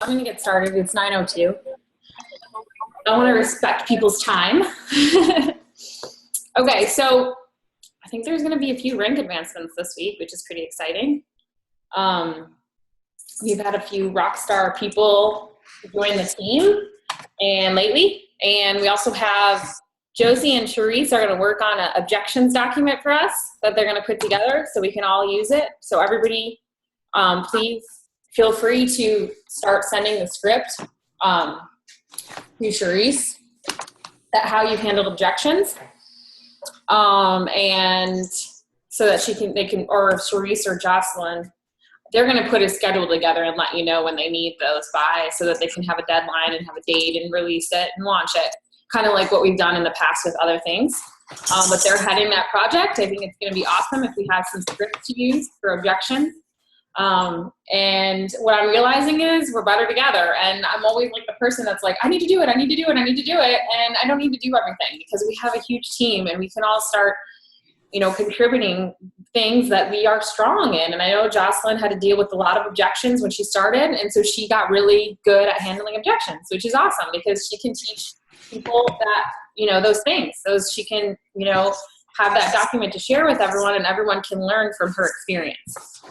I'm going to get started. It's 9:02. I want to respect people's time. Okay, so I think there's going to be a few rank advancements this week, which is pretty exciting. We've had a few rock star people join the team lately, and we also have Josie and Charisse are going to work on an objections document for us that they're going to put together so we can all use it. So everybody, please feel free to start sending the script to Charisse that how you've handled objections, and so that they can, or Charisse or Jocelyn, they're going to put a schedule together and let you know when they need those by, so that they can have a deadline and have a date and release it and launch it, kind of like what we've done in the past with other things. But they're heading that project. I think it's going to be awesome if we have some scripts to use for objections. And what I'm realizing is we're better together, and I'm always like the person that's like, I need to do it, I need to do it, I need to do it, and I don't need to do everything because we have a huge team and we can all start, contributing things that we are strong in. And I know Jocelyn had to deal with a lot of objections when she started, and so she got really good at handling objections, which is awesome because she can teach people that, those things. Those she can, have that document to share with everyone, and everyone can learn from her experience.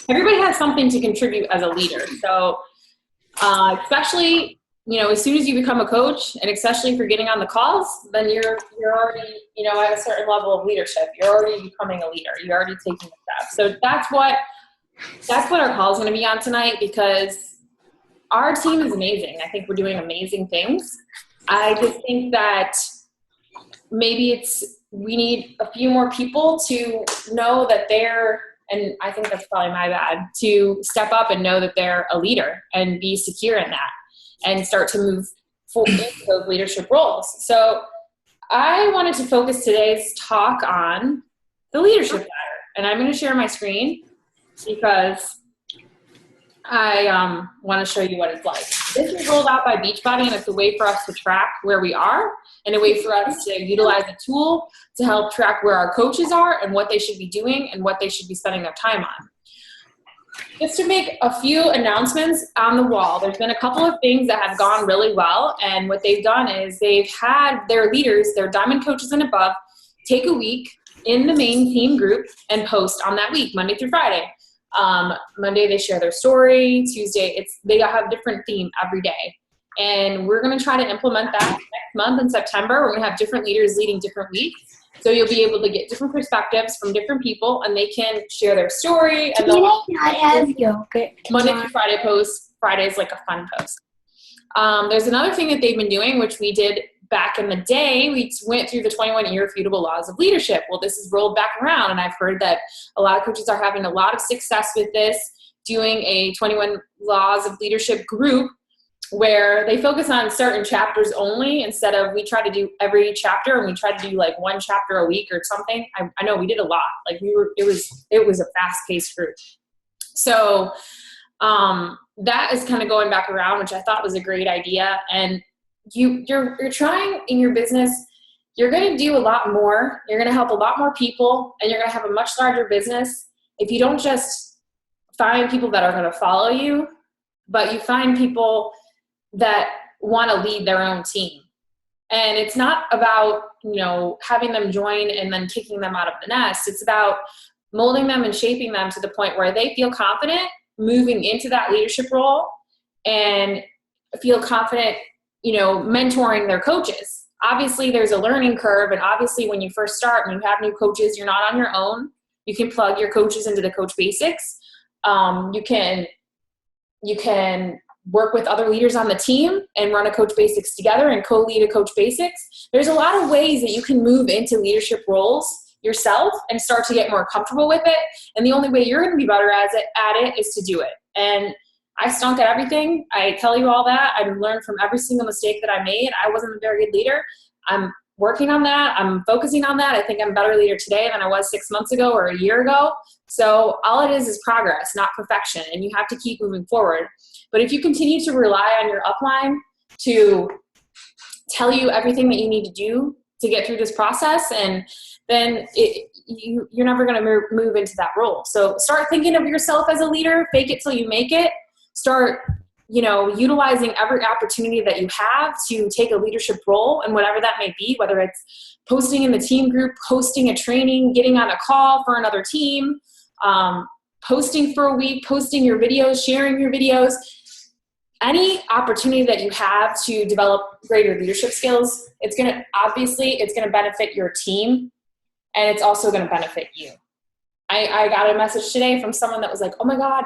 Everybody has something to contribute as a leader. So especially, as soon as you become a coach, and especially if you're getting on the calls, then you're already, at a certain level of leadership. You're already becoming a leader. You're already taking the steps. So that's what our call is going to be on tonight, because our team is amazing. I think we're doing amazing things. I just think that maybe we need a few more people to know that and I think that's probably my bad, to step up and know that they're a leader and be secure in that and start to move forward into those leadership roles. So I wanted to focus today's talk on the leadership ladder, and I'm going to share my screen because I want to show you what it's like. This is rolled out by Beachbody, and it's a way for us to track where we are and a way for us to utilize a tool to help track where our coaches are and what they should be doing and what they should be spending their time on. Just to make a few announcements on the wall, there's been a couple of things that have gone really well, and what they've done is they've had their leaders, their diamond coaches and above, take a week in the main team group and post on that week, Monday through Friday. Monday they share their story. Tuesday they have a different theme every day, and we're going to try to implement that next month in September. We're going to have different leaders leading different weeks, so you'll be able to get different perspectives from different people, and they can share their story. And I have yogurt. Monday through Friday post. Friday is like a fun post. There's another thing that they've been doing, which we did back in the day. We went through the 21 irrefutable laws of leadership. Well, this is rolled back around, and I've heard that a lot of coaches are having a lot of success with this, doing a 21 laws of leadership group where they focus on certain chapters only, instead of, we try to do every chapter, and we try to do like one chapter a week or something. I know we did a lot. Like it was a fast-paced group. So that is kind of going back around, which I thought was a great idea. And you're trying in your business, you're going to do a lot more. You're going to help a lot more people, and you're going to have a much larger business if you don't just find people that are going to follow you, but you find people that want to lead their own team. And it's not about, having them join and then kicking them out of the nest. It's about molding them and shaping them to the point where they feel confident moving into that leadership role and feel confident, mentoring their coaches. Obviously there's a learning curve, and obviously when you first start and you have new coaches, you're not on your own. You can plug your coaches into the Coach Basics. You can work with other leaders on the team and run a Coach Basics together and co-lead a Coach Basics. There's a lot of ways that you can move into leadership roles yourself and start to get more comfortable with it. And the only way you're going to be better at it is to do it. And I stunk at everything. I tell you all that. I've learned from every single mistake that I made. I wasn't a very good leader. I'm working on that. I'm focusing on that. I think I'm a better leader today than I was 6 months ago or a year ago. So all it is progress, not perfection. And you have to keep moving forward. But if you continue to rely on your upline to tell you everything that you need to do to get through this process, and then you're never going to move into that role. So start thinking of yourself as a leader. Fake it till you make it. Start utilizing every opportunity that you have to take a leadership role, and whatever that may be, whether it's posting in the team group, hosting a training, getting on a call for another team, posting for a week, posting your videos, sharing your videos, any opportunity that you have to develop greater leadership skills, it's going to benefit your team, and it's also going to benefit you. I got a message today from someone that was like, oh my God,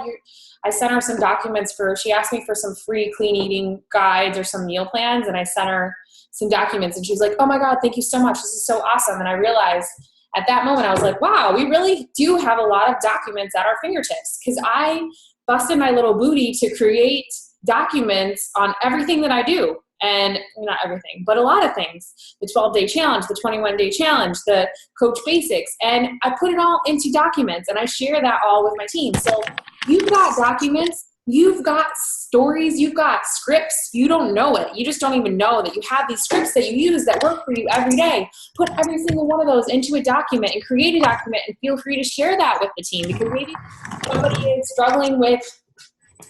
I sent her some documents she asked me for some free clean eating guides or some meal plans, and I sent her some documents, and she was like, oh my God, thank you so much. This is so awesome. And I realized at that moment, I was like, wow, we really do have a lot of documents at our fingertips, because I busted my little booty to create documents on everything that I do. And not everything, but a lot of things. The 12-day challenge, the 21-day challenge, the coach basics. And I put it all into documents, and I share that all with my team. So you've got documents, you've got stories, you've got scripts. You don't know it. You just don't even know that you have these scripts that you use that work for you every day. Put every single one of those into a document and create a document, and feel free to share that with the team, because maybe somebody is struggling with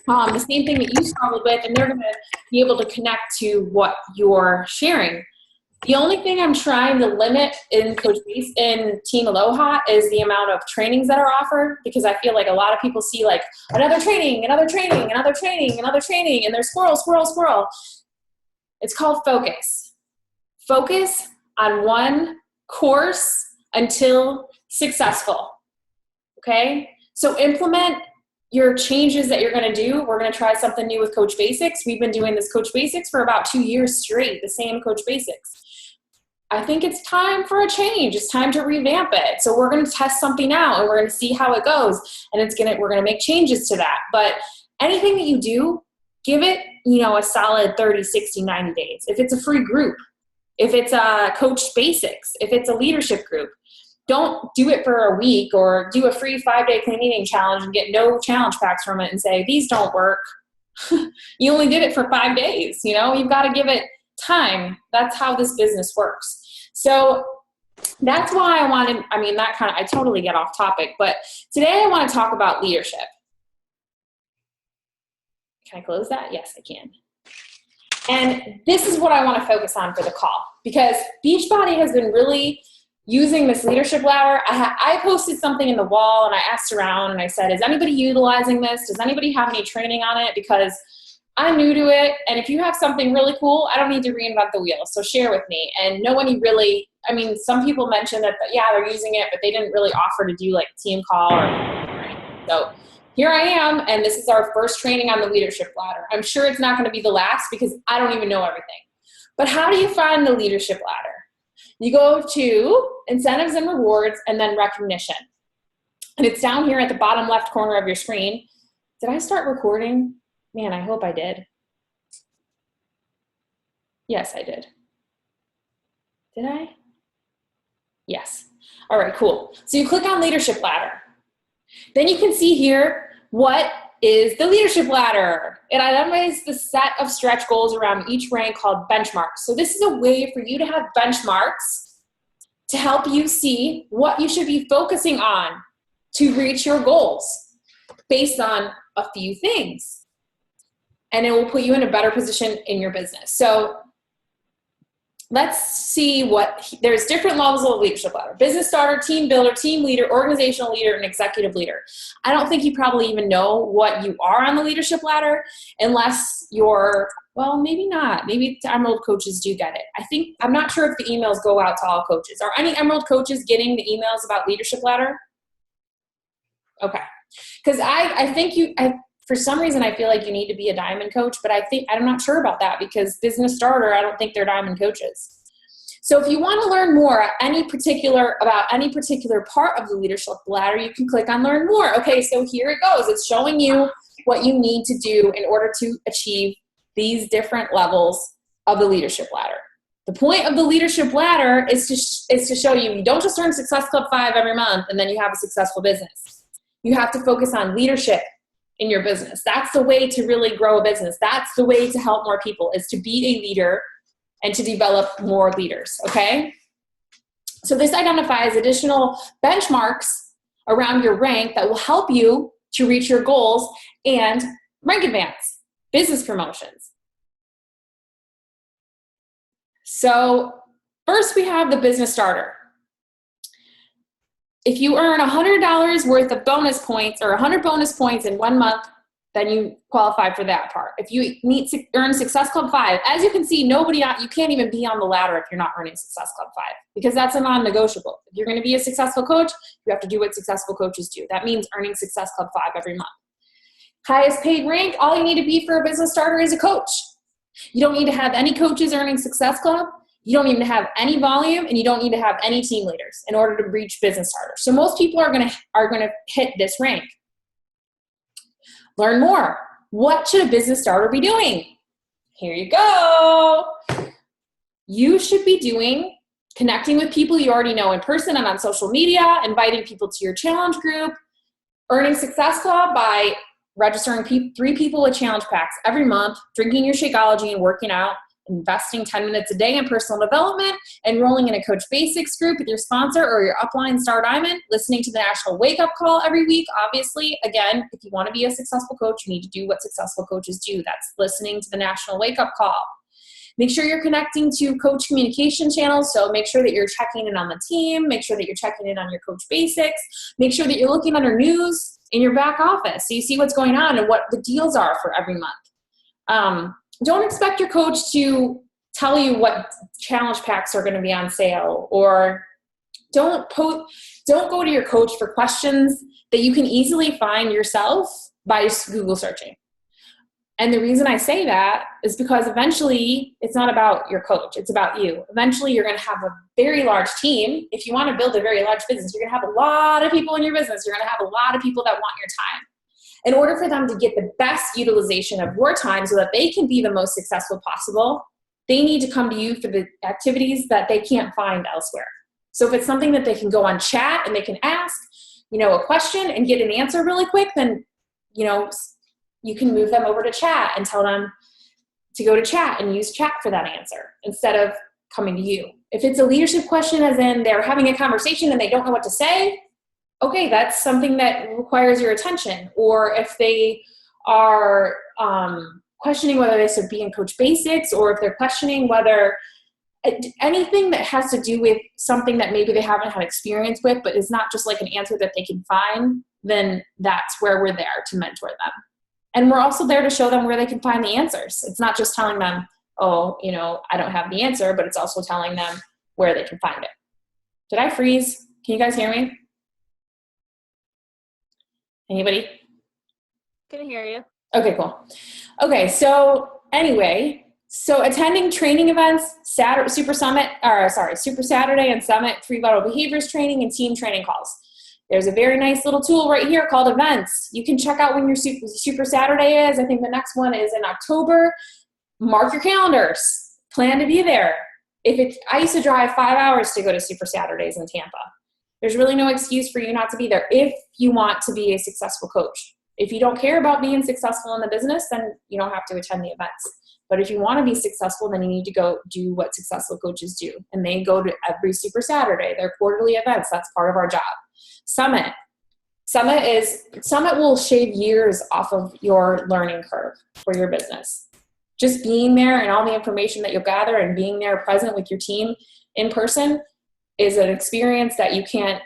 the same thing that you struggled with, and they're going to be able to connect to what you're sharing. The only thing I'm trying to limit in Team Aloha is the amount of trainings that are offered, because I feel like a lot of people see like another training, and they're squirrel. It's called focus. Focus on one course until successful. Okay? So implement your changes that you're going to do. We're going to try something new with Coach Basics. We've been doing this Coach Basics for about 2 years straight, the same Coach Basics. I think it's time for a change. It's time to revamp it. So we're going to test something out, and we're going to see how it goes. And we're going to make changes to that. But anything that you do, give it, a solid 30, 60, 90 days. If it's a free group, if it's a Coach Basics, if it's a leadership group, don't do it for a week or do a free 5-day clean eating challenge and get no challenge packs from it and say, these don't work. You only did it for 5 days. You've got to give it time. That's how this business works. So that's why I totally get off topic, but today I want to talk about leadership. Can I close that? Yes, I can. And this is what I want to focus on for the call, because Beachbody has been really using this leadership ladder. I posted something in the wall, and I asked around, and I said, is anybody utilizing this? Does anybody have any training on it? Because I'm new to it, and if you have something really cool, I don't need to reinvent the wheel, so share with me. And nobody really, some people mentioned that, they're using it, but they didn't really offer to do like a team call. So here I am, and this is our first training on the leadership ladder. I'm sure it's not going to be the last, because I don't even know everything. But how do you find the leadership ladder? You go to incentives and rewards, and then recognition. And it's down here at the bottom left corner of your screen. Did I start recording? Man, I hope I did. Yes, I did. Did I? Yes. All right, cool. So you click on leadership ladder. Then you can see here, what is the leadership ladder? It identifies the set of stretch goals around each rank called benchmarks. So this is a way for you to have benchmarks to help you see what you should be focusing on to reach your goals based on a few things. And it will put you in a better position in your business. So let's see there's different levels of leadership ladder. Business starter, team builder, team leader, organizational leader, and executive leader. I don't think you probably even know what you are on the leadership ladder unless maybe not. Maybe the Emerald coaches do get it. I'm not sure if the emails go out to all coaches. Are any Emerald coaches getting the emails about leadership ladder? Okay. Because for some reason, I feel like you need to be a diamond coach, but I'm not sure about that, because business starter, I don't think they're diamond coaches. So if you want to learn more about any particular part of the leadership ladder, you can click on learn more. Okay, so here it goes. It's showing you what you need to do in order to achieve these different levels of the leadership ladder. The point of the leadership ladder is to show you don't just earn Success Club 5 every month and then you have a successful business. You have to focus on leadership in your business. That's the way to really grow a business. That's the way to help more people, is to be a leader and to develop more leaders, okay? So this identifies additional benchmarks around your rank that will help you to reach your goals and rank advance. business promotions. So first we have the business starter. If you earn $100 worth of bonus points or 100 bonus points in 1 month, then you qualify for that part. If you earn Success Club 5, as you can see, you can't even be on the ladder if you're not earning Success Club 5, because that's a non-negotiable. If you're gonna be a successful coach, you have to do what successful coaches do. That means earning Success Club 5 every month. Highest paid rank, all you need to be for a business starter is a coach. You don't need to have any coaches earning Success Club. You don't need to have any volume, and you don't need to have any team leaders in order to reach business starter. So most people are gonna hit this rank. Learn more. What should a business starter be doing? Here you go. You should be connecting with people you already know in person and on social media, inviting people to your challenge group, earning Success Club by registering 3 people with challenge packs every month, drinking your Shakeology and working out, investing 10 minutes a day in personal development, enrolling in a Coach Basics group with your sponsor or your upline Star Diamond, listening to the National Wake Up Call every week. Obviously, again, if you want to be a successful coach, you need to do what successful coaches do. That's listening to the National Wake Up Call. Make sure you're connecting to coach communication channels. So make sure that you're checking in on the team. Make sure that you're checking in on your Coach Basics. Make sure that you're looking under news in your back office so you see what's going on and what the deals are for every month. Don't expect your coach to tell you what challenge packs are going to be on sale, or don't go to your coach for questions that you can easily find yourself by just Google searching. And the reason I say that is because eventually it's not about your coach, it's about you. Eventually you're going to have a very large team. If you want to build a very large business, you're going to have a lot of people in your business. You're going to have a lot of people that want your time. In order for them to get the best utilization of your time so that they can be the most successful possible, they need to come to you for the activities that they can't find elsewhere. So if it's something that they can go on chat and they can ask, a question and get an answer really quick, then, you can move them over to chat and tell them to go to chat and use chat for that answer instead of coming to you. If it's a leadership question, as in they're having a conversation and they don't know what to say, okay, that's something that requires your attention. Or if they are questioning whether they should be in Coach Basics, or if they're questioning whether anything that has to do with something that maybe they haven't had experience with, but is not just like an answer that they can find, then that's where we're there to mentor them. And we're also there to show them where they can find the answers. It's not just telling them, I don't have the answer, but it's also telling them where they can find it. Did I freeze? Can you guys hear me? Anybody? Can hear you. Okay, cool. Okay, so anyway, attending training events, Super Saturday and Summit, free vital behaviors training and team training calls. There's a very nice little tool right here called events. You can check out when your Super Saturday is. I think the next one is in October. Mark your calendars. Plan to be there. I used to drive 5 hours to go to Super Saturdays in Tampa. There's really no excuse for you not to be there if you want to be a successful coach. If you don't care about being successful in the business, then you don't have to attend the events. But if you want to be successful, then you need to go do what successful coaches do. And they go to every Super Saturday. They're quarterly events. That's part of our job. Summit will shave years off of your learning curve for your business. Just being there and all the information that you'll gather and being there present with your team in person is an experience that you can't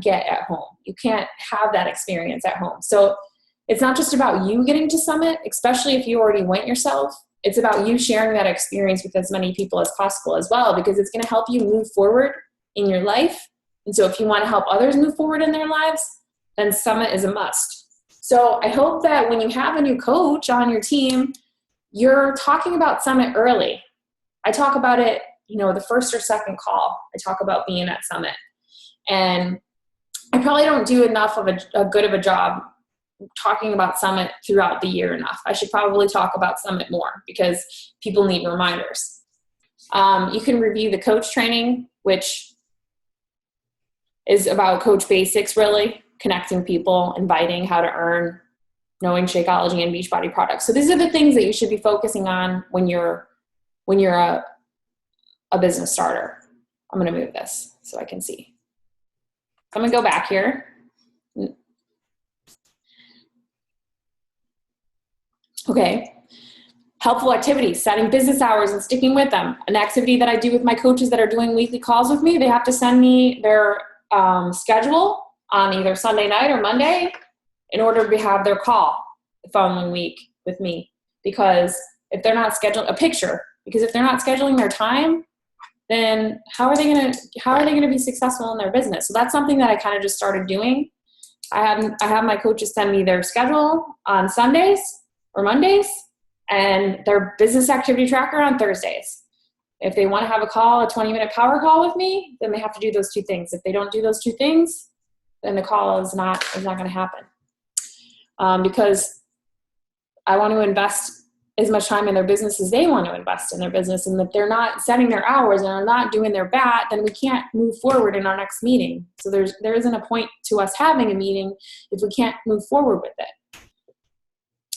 get at home. You can't have that experience at home. So it's not just about you getting to Summit, especially if you already went yourself. It's about you sharing that experience with as many people as possible as well, because it's going to help you move forward in your life. And so if you want to help others move forward in their lives, then Summit is a must. So I hope that when you have a new coach on your team, you're talking about Summit early. I talk about it, the first or second call. I talk about being at Summit. And I probably don't do enough of a good of a job talking about Summit throughout the year enough. I should probably talk about Summit more because people need reminders. You can review the coach training, which is about Coach Basics, really, connecting people, inviting, how to earn, knowing Shakeology and Beachbody products. So these are the things that you should be focusing on when you're a business starter. I'm going to move this so I can see. I'm going to go back here. Okay. Helpful activities, setting business hours and sticking with them. An activity that I do with my coaches that are doing weekly calls with me, they have to send me their schedule on either Sunday night or Monday in order to have their call the following week with me. Because if they're not scheduling if they're not scheduling their time, then how are they going to be successful in their business? So that's something that I kind of just started doing. I have my coaches send me their schedule on Sundays or Mondays and their business activity tracker on Thursdays. If they want to have a 20-minute power call with me, then they have to do those two things. If they don't do those two things, then the call is not going to happen. Because I want to invest as much time in their business as they want to invest in their business. And if they're not setting their hours and are not doing their bat, then we can't move forward in our next meeting. So there isn't a point to us having a meeting if we can't move forward with it.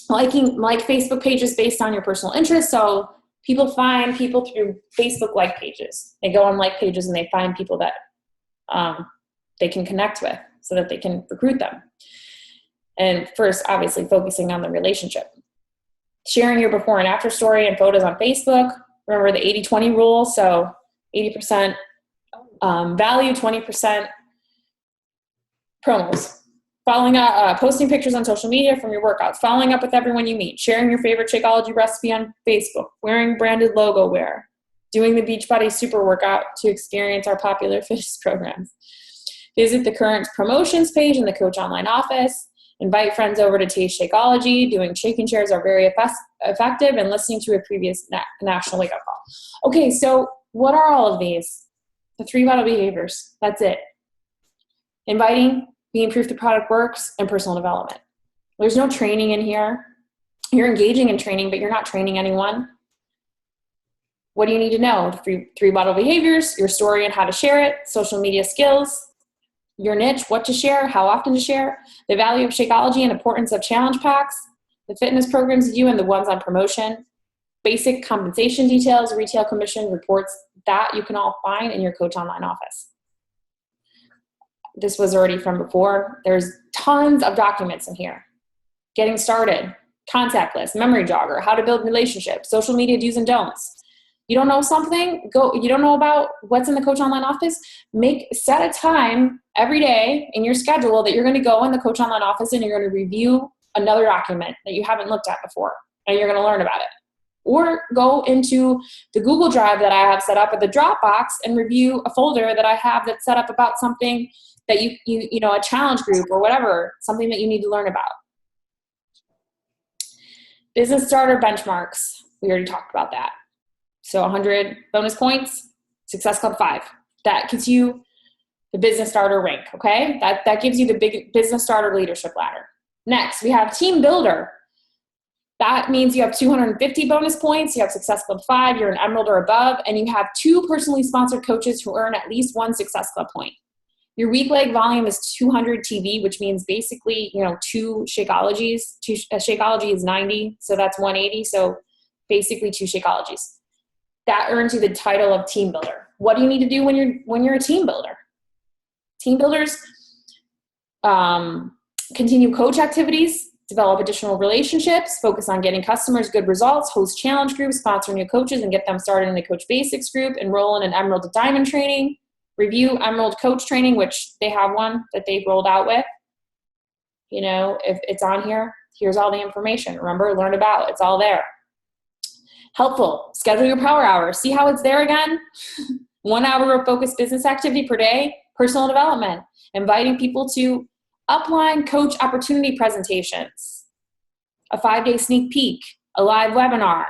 Like Facebook pages based on your personal interests. So people find people through Facebook like pages. They go on like pages and they find people that they can connect with so that they can recruit them. And first, obviously, focusing on the relationship. Sharing your before and after story and photos on Facebook. Remember the 80-20 rule. So 80% value, 20% promos. Following up, posting pictures on social media from your workouts. Following up with everyone you meet. Sharing your favorite Shakeology recipe on Facebook. Wearing branded logo wear. Doing the Beachbody super workout to experience our popular fitness programs. Visit the current promotions page in the Coach Online office. Invite friends over to taste Shakeology. Doing shake and shares are very effective, and listening to a previous national wake-up call. Okay, so what are all of these? The 3 vital behaviors. That's it. Inviting, being proof the product works, and personal development. There's no training in here. You're engaging in training, but you're not training anyone. What do you need to know? The 3 vital behaviors, your story and how to share it, social media skills, your niche, what to share, how often to share, the value of Shakeology and importance of challenge packs, the fitness programs you and the ones on promotion, basic compensation details, retail commission reports, that you can all find in your Coach Online office. This was already from before. There's tons of documents in here. Getting started, contact list, memory jogger, how to build relationships, social media do's and don'ts. You don't know something? You don't know about what's in the Coach Online office? Set a time every day in your schedule that you're going to go in the Coach Online office and you're going to review another document that you haven't looked at before, and you're going to learn about it. Or go into the Google Drive that I have set up or the Dropbox and review a folder that I have that's set up about something that you know, a challenge group or whatever, something that you need to learn about. Business starter benchmarks. We already talked about that. So 100 bonus points, Success Club 5. That gets you the business starter rank, okay? That gives you the big business starter leadership ladder. Next, we have team builder. That means you have 250 bonus points, you have Success Club 5, you're an Emerald or above, and you have 2 personally sponsored coaches who earn at least 1 Success Club point. Your week leg volume is 200 TV, which means basically, 2 Shakeologies. A Shakeology is 90, so that's 180, so basically 2 Shakeologies. That earns you the title of team builder. What do you need to do when you're a team builder? Team builders continue coach activities, develop additional relationships, focus on getting customers good results, host challenge groups, sponsor new coaches, and get them started in the Coach Basics group, enroll in an Emerald to Diamond training, review Emerald Coach training, which they have one that they've rolled out with. If it's on here, here's all the information. Remember, learn about, it's all there. Helpful, schedule your power hours. See how it's there again? 1 hour of focused business activity per day, personal development, inviting people to upline coach opportunity presentations, a 5-day sneak peek, a live webinar.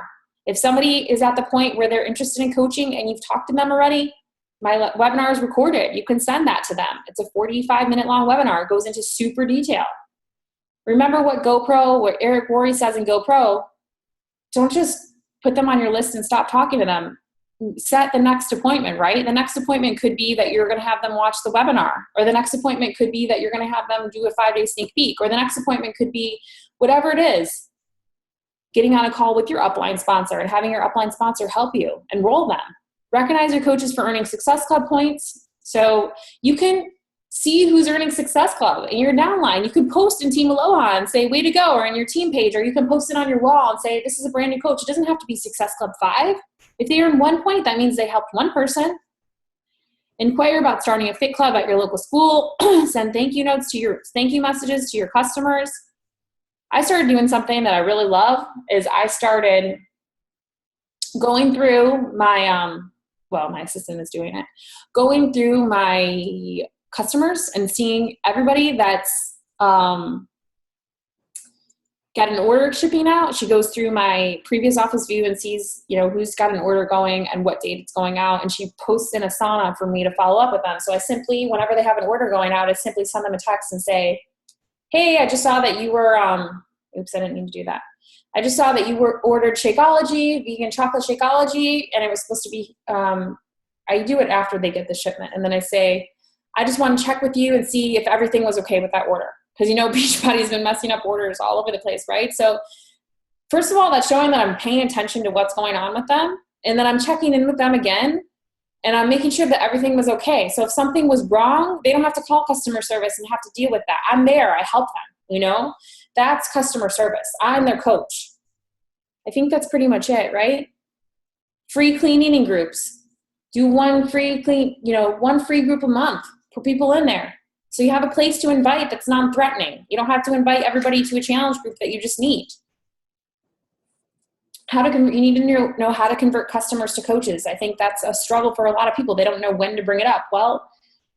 If somebody is at the point where they're interested in coaching and you've talked to them already, my webinar is recorded. You can send that to them. It's a 45-minute long webinar. It goes into super detail. Remember what Eric Worre says in GoPro, don't just put them on your list and stop talking to them. Set the next appointment, right? The next appointment could be that you're going to have them watch the webinar, or the next appointment could be that you're going to have them do a 5-day sneak peek, or the next appointment could be whatever it is. Getting on a call with your upline sponsor and having your upline sponsor help you enroll them. Recognize your coaches for earning Success Club points. So you can See who's earning Success Club in your downline. You can post in Team Aloha and say, way to go, or in your team page, or you can post it on your wall and say, this is a brand new coach. It doesn't have to be Success Club 5. If they earn 1 point, that means they helped one person. Inquire about starting a fit club at your local school. Send thank you notes to your thank you messages to your customers. I started doing something that I really love is I started going through my, my assistant is doing it, going through my customers and seeing everybody that's got an order shipping out. She goes through my previous office view and sees, who's got an order going and what date it's going out. And she posts in Asana for me to follow up with them. So I simply, whenever they have an order going out, I simply send them a text and say, hey, I just saw that you were, oops, I didn't mean to do that. I just saw that you were ordered Shakeology, vegan chocolate Shakeology, and it was supposed to be, I do it after they get the shipment. And then I say, I just want to check with you and see if everything was okay with that order. Because Beachbody's been messing up orders all over the place, right? So first of all, that's showing that I'm paying attention to what's going on with them. And then I'm checking in with them again. And I'm making sure that everything was okay. So if something was wrong, they don't have to call customer service and have to deal with that. I'm there. I help them, That's customer service. I'm their coach. I think that's pretty much it, right? Free cleaning groups. Do one free group a month. Put people in there. So you have a place to invite that's non-threatening. You don't have to invite everybody to a challenge group that you just meet. You need to know how to convert customers to coaches. I think that's a struggle for a lot of people. They don't know when to bring it up. Well,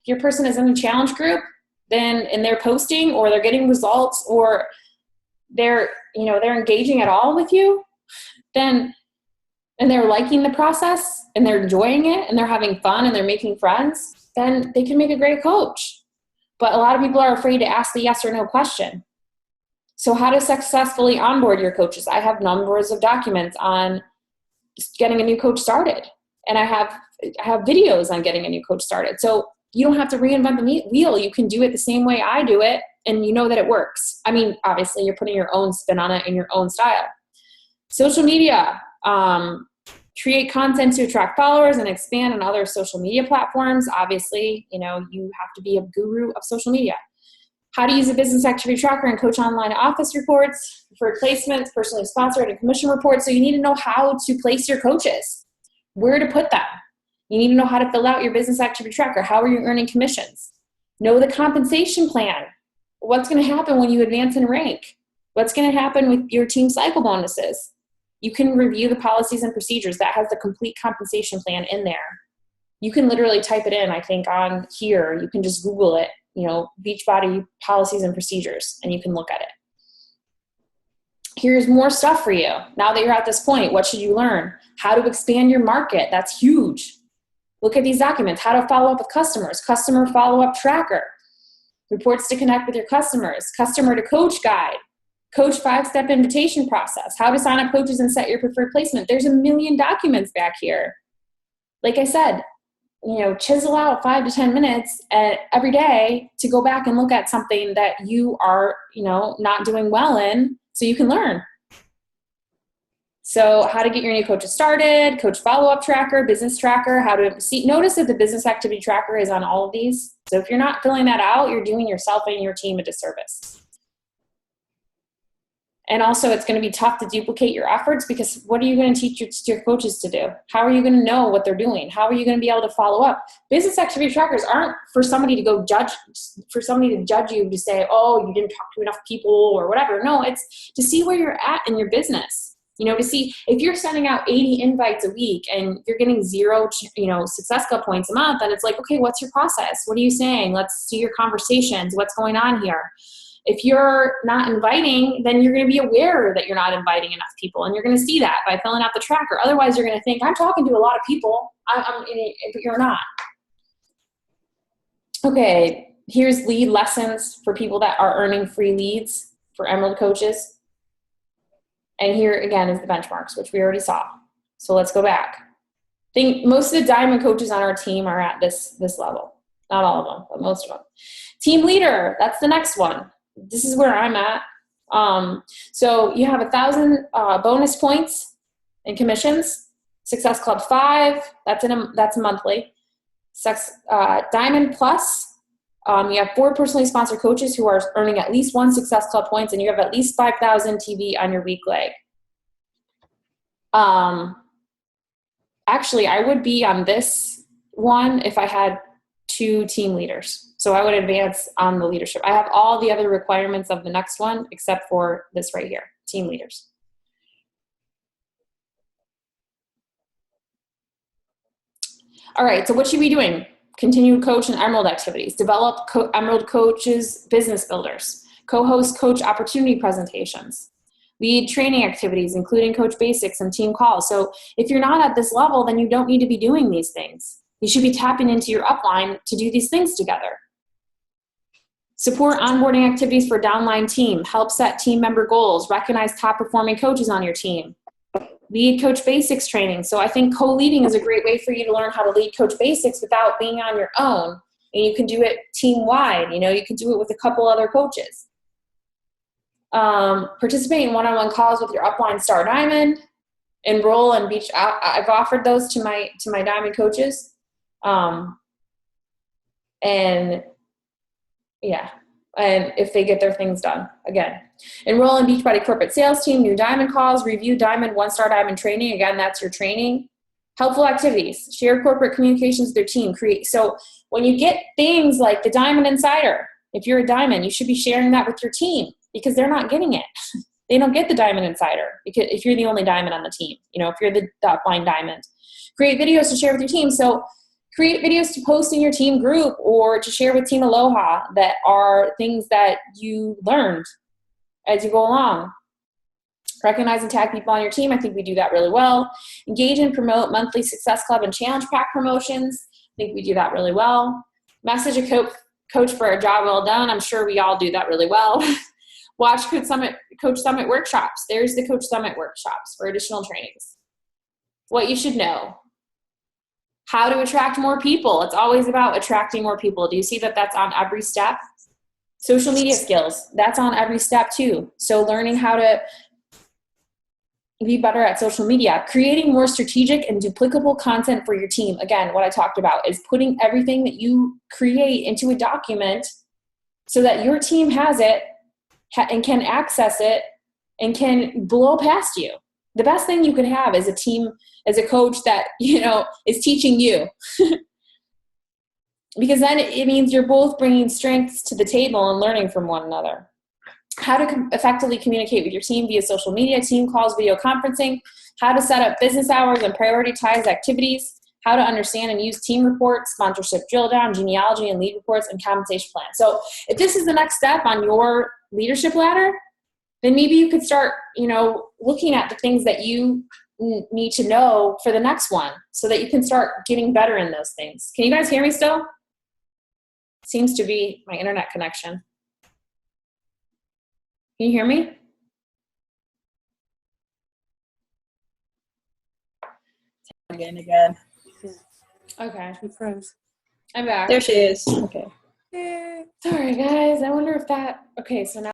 if your person is in a challenge group, then and they're posting or they're getting results or they're engaging at all with you, then and they're liking the process and they're enjoying it and they're having fun and they're making friends, then they can make a great coach. But a lot of people are afraid to ask the yes or no question. So how to successfully onboard your coaches. I have numbers of documents on getting a new coach started. And I have videos on getting a new coach started. So you don't have to reinvent the wheel. You can do it the same way I do it, and you know that it works. I mean, obviously, you're putting your own spin on it in your own style. Social media. Create content to attract followers and expand on other social media platforms. Obviously, you have to be a guru of social media. How to use a business activity tracker and coach online office reports, preferred placements, personally sponsored, and commission reports. So you need to know how to place your coaches, where to put them. You need to know how to fill out your business activity tracker. How are you earning commissions? Know the compensation plan. What's going to happen when you advance in rank? What's going to happen with your team cycle bonuses? You can review the policies and procedures. That has the complete compensation plan in there. You can literally type it in, I think, on here. You can just Google it, Beachbody policies and procedures, and you can look at it. Here's more stuff for you. Now that you're at this point, what should you learn? How to expand your market. That's huge. Look at these documents. How to follow up with customers. Customer follow-up tracker. Reports to connect with your customers. Customer to coach guide. Coach 5-step invitation process. How to sign up coaches and set your preferred placement. There's a million documents back here. Like I said, chisel out 5 to 10 minutes every day to go back and look at something that you are, not doing well in so you can learn. So how to get your new coaches started, coach follow-up tracker, business tracker, how to notice that the business activity tracker is on all of these. So if you're not filling that out, you're doing yourself and your team a disservice. And also it's going to be tough to duplicate your efforts because what are you going to teach your coaches to do? How are you going to know what they're doing? How are you going to be able to follow up? Business activity trackers aren't for somebody to go judge, you to say, oh, you didn't talk to enough people or whatever. No, it's to see where you're at in your business. To see if you're sending out 80 invites a week and you're getting 0, Success Club points a month, then it's like, okay, what's your process? What are you saying? Let's see your conversations. What's going on here? If you're not inviting, then you're going to be aware that you're not inviting enough people, and you're going to see that by filling out the tracker. Otherwise, you're going to think, I'm talking to a lot of people, but you're not. Okay, here's lead lessons for people that are earning free leads for Emerald coaches. And here, again, is the benchmarks, which we already saw. So let's go back. I think most of the diamond coaches on our team are at this level. Not all of them, but most of them. Team leader, that's the next one. This is where I'm at. So you have 1,000 bonus points and commissions. Success Club 5, that's monthly. Diamond Plus, You have 4 personally sponsored coaches who are earning at least 1 Success Club points, and you have at least 5,000 TV on your weak leg. Actually, I would be on this one if I had 2 team leaders. So I would advance on the leadership. I have all the other requirements of the next one except for this right here, team leaders. All right, so what should we be doing? Continue coach and Emerald activities. Develop Emerald coaches, business builders. Co-host coach opportunity presentations. Lead training activities, including coach basics and team calls. So if you're not at this level, then you don't need to be doing these things. You should be tapping into your upline to do these things together. Support onboarding activities for downline team. Help set team member goals. Recognize top performing coaches on your team. Lead coach basics training. So I think co-leading is a great way for you to learn how to lead coach basics without being on your own. And you can do it team-wide. You know, you can do it with a couple other coaches. Participate in one-on-one calls with your upline star diamond. Enroll in Beach. I've offered those to my diamond coaches. And yeah, and if they get their things done, again. Enroll in Beachbody corporate sales team, new diamond calls, review diamond, 1-star diamond training. Again, that's your training. Helpful activities, share corporate communications with your team. So when you get things like the Diamond Insider, if you're a diamond, you should be sharing that with your team because they're not getting it. They don't get the Diamond Insider because if you're the only diamond on the team, you know, if you're the upline diamond. Create videos to share with your team. So create videos to post in your team group or to share with Team Aloha that are things that you learned as you go along. Recognize and tag people on your team. I think we do that really well. Engage and promote monthly Success Club and Challenge Pack promotions. I think we do that really well. Message a coach for a job well done. I'm sure we all do that really well. Watch Coach Summit workshops. There's the Coach Summit workshops for additional trainings. What you should know. How to attract more people. It's always about attracting more people. Do you see that that's on every step? Social media skills. That's on every step too. So learning how to be better at social media. Creating more strategic and duplicable content for your team. Again, what I talked about is putting everything that you create into a document so that your team has it and can access it and can blow past you. The best thing you could have is a team, as a coach that, you know, is teaching you. Because then it means you're both bringing strengths to the table and learning from one another. How to effectively communicate with your team via social media, team calls, video conferencing, how to set up business hours and prioritize activities, how to understand and use team reports, sponsorship drill down, genealogy and lead reports, and compensation plan. So if this is the next step on your leadership ladder, then maybe you could start, you know, looking at the things that you need to know for the next one so that you can start getting better in those things. Can you guys hear me still? Seems to be my internet connection. Can you hear me? Again. Okay. She froze. I'm back. There she is. Okay. Sorry, guys. I wonder if that... Okay, so now...